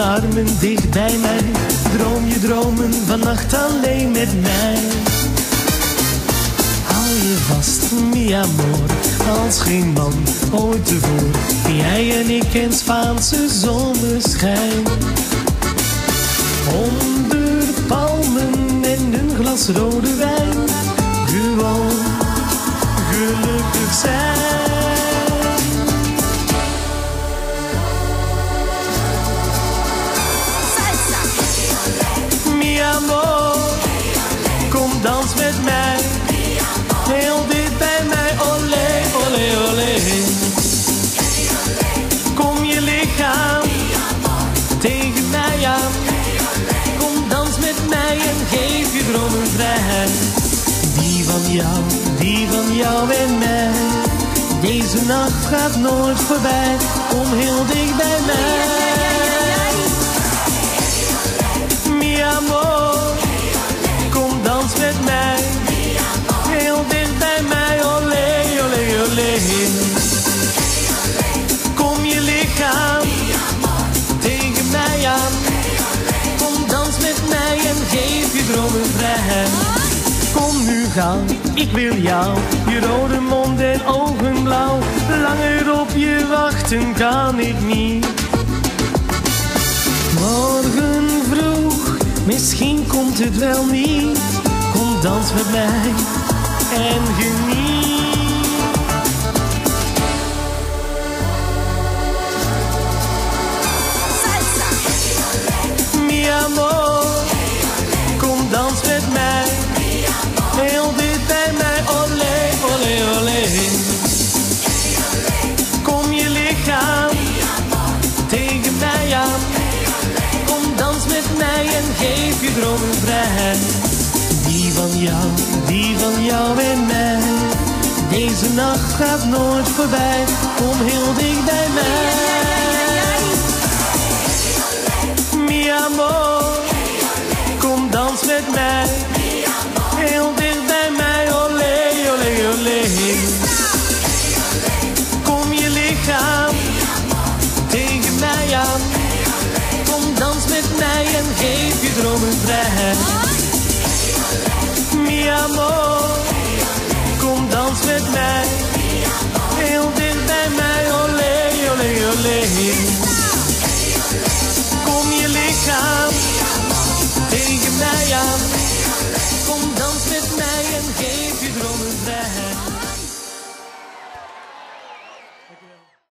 mijn armen dicht bij mij. Droom je dromen vannacht alleen met mij. Hou je vast, mi amor, als geen man ooit tevoren. Jij en ik in Spaanse zonneschijn. Onder palmen en een glas rode wijn. Gewoon gelukkig zijn. Mi amor, kom dans met mij. Heel dicht bij mij, olé, olé, olé. Kom je lichaam tegen mij aan. Kom dans met mij en geef je dromen vrij. Die van jou en mij. Deze nacht gaat nooit voorbij. Kom heel dicht bij mij. Mi amor, kom dans met mij. Heel dicht bij mij, olé, olé, olé. Kom je lichaam tegen mij aan. Kom dans met mij en geef je dromen vrij. Kom nu gaan, ik wil jou. Je rode mond en ogen blauw. Langer op je wachten kan ik niet. Morgen vroeg, misschien komt het wel niet. Kom dans met mij en geniet. Mi amor, kom dans met mij. Heel dicht bij mij, olé, olé, olé. Kom je lichaam tegen mij aan. Kom dans met mij en geef je dromen vrij. Die van jou en mij. Deze nacht gaat nooit voorbij. Kom heel dicht bij mij. Mi amor, kom dans met mij. Heel dicht bij mij, olé, olé, olé. Kom je lichaam tegen mij aan. Kom dans met mij en geef je dromen vrij. Mi amor, kom dans met mij. Heel dicht bij mij, olé, olé, olé. Kom je lichaam tegen mij aan. Kom dans met mij en geef je dromen vrij.